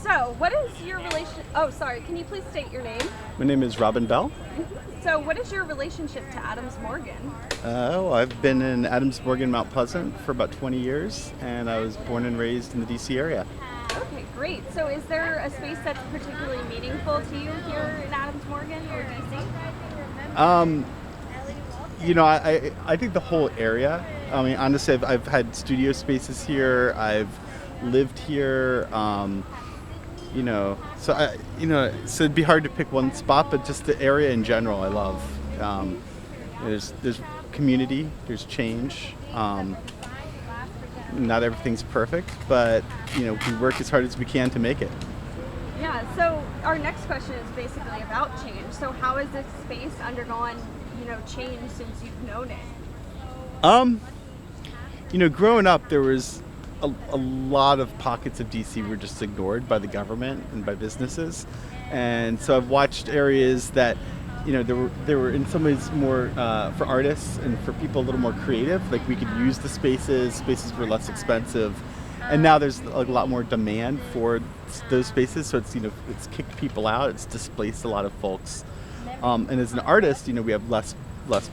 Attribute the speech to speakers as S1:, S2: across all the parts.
S1: So, what is your relation? Oh, sorry. Can you please state your name?
S2: My name is Robin Bell.
S1: So, what is your relationship to Adams Morgan?
S2: I've been in Adams Morgan, Mount Pleasant for about 20 years, and I was born and raised in the DC area.
S1: Okay, great. So, is there a space that's particularly meaningful to you here in Adams Morgan or DC?
S2: I think the whole area. I mean, honestly, I've had studio spaces here. I've lived here. So it'd be hard to pick one spot, but just the area in general, I love. There's community, there's change. Not everything's perfect, but we work as hard as we can to make it.
S1: Yeah. So, our next question is basically about change. So, how has this space undergone, change since you've known it?
S2: Growing up, there was a lot of pockets of DC were just ignored by the government and by businesses, and so I've watched areas that, there were in some ways more for artists and for people a little more creative. Like we could use the spaces were less expensive, and now there's a lot more demand for those spaces. So it's kicked people out, it's displaced a lot of folks, and as an artist, we have less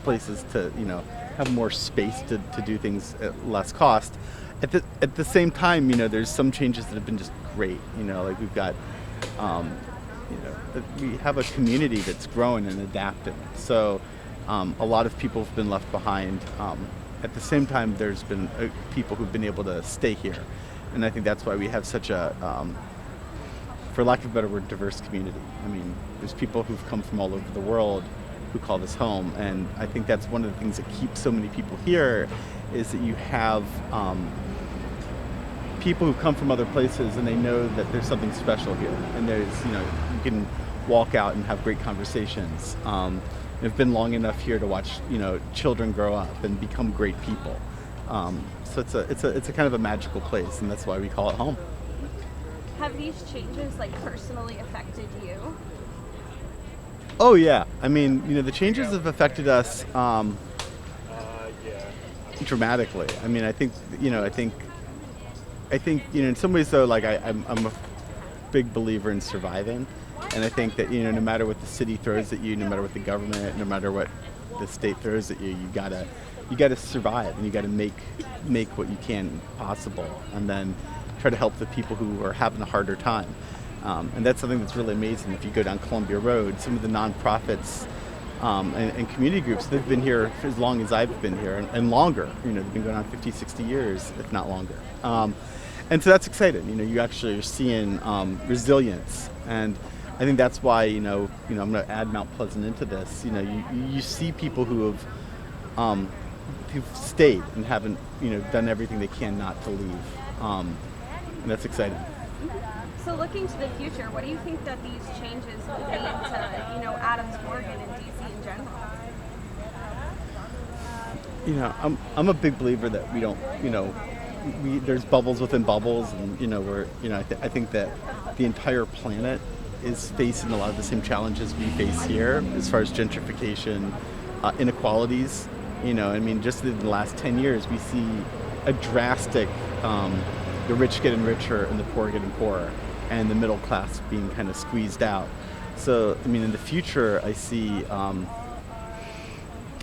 S2: places to have more space to do things at less cost. At the same time, there's some changes that have been just great. Like we've got, we have a community that's growing and adapting. So a lot of people have been left behind. At the same time, there's been people who've been able to stay here. And I think that's why we have such a, for lack of a better word, diverse community. I mean, there's people who've come from all over the world who call this home. And I think that's one of the things that keeps so many people here, is that you have people who come from other places and they know that there's something special here, and there's you can walk out and have great conversations. I've been long enough here to watch children grow up and become great people. So it's a kind of a magical place, and that's why we call it home.
S1: Have these changes personally affected you?
S2: Oh yeah, I mean the changes have affected us dramatically. I mean, I think in some ways though, I'm a big believer in surviving, and I think that no matter what the city throws at you, no matter what the government, no matter what the state throws at you, you gotta survive, and you gotta make what you can possible, and then try to help the people who are having a harder time. And that's something that's really amazing. If you go down Columbia Road, some of the nonprofits and community groups, they've been here for as long as I've been here, and longer. They've been going on 50, 60 years, if not longer. And so that's exciting. You actually are seeing resilience, and I think that's why I'm going to add Mount Pleasant into this. You see people who've stayed and haven't done everything they can not to leave, and that's exciting.
S1: So, looking to the future, what do you think that these changes will mean to Adams Morgan and DC in general?
S2: I'm a big believer that we don't there's bubbles within bubbles, and I think that the entire planet is facing a lot of the same challenges we face here as far as gentrification, inequalities. Just in the last 10 years, we see a drastic, the rich getting richer and the poor getting poorer, and the middle class being kind of squeezed out. So, in the future, I see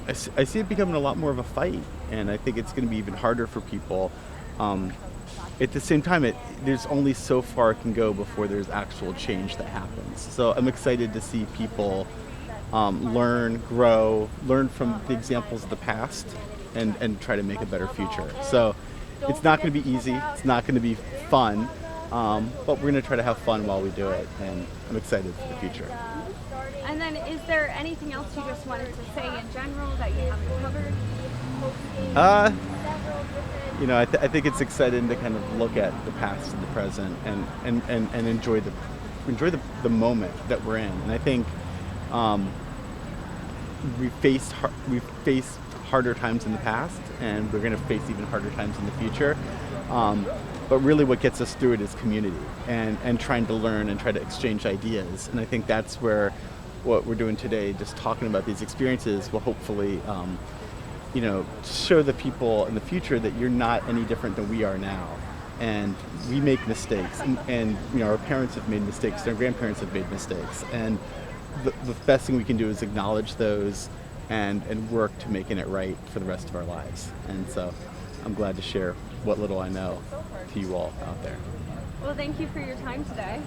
S2: it becoming a lot more of a fight, and I think it's going to be even harder for people. At the same time, there's only so far it can go before there's actual change that happens. So I'm excited to see people learn, grow, learn from the examples of the past, and try to make a better future. So it's not going to be easy. It's not going to be fun, but we're going to try to have fun while we do it, and I'm excited for the future.
S1: And then, is there anything else you just wanted to say in general that you haven't covered?
S2: I think it's exciting to kind of look at the past and the present, and enjoy the moment that we're in. And I think we've faced harder times in the past, and we're going to face even harder times in the future. But really what gets us through it is community, and trying to learn and try to exchange ideas. And I think that's where what we're doing today, just talking about these experiences, will hopefully show the people in the future that you're not any different than we are now. and we make mistakes, and our parents have made mistakes, our grandparents have made mistakes, and the best thing we can do is acknowledge those and work to making it right for the rest of our lives. And so I'm glad to share what little I know to you all out there.
S1: Well, thank you for your time today.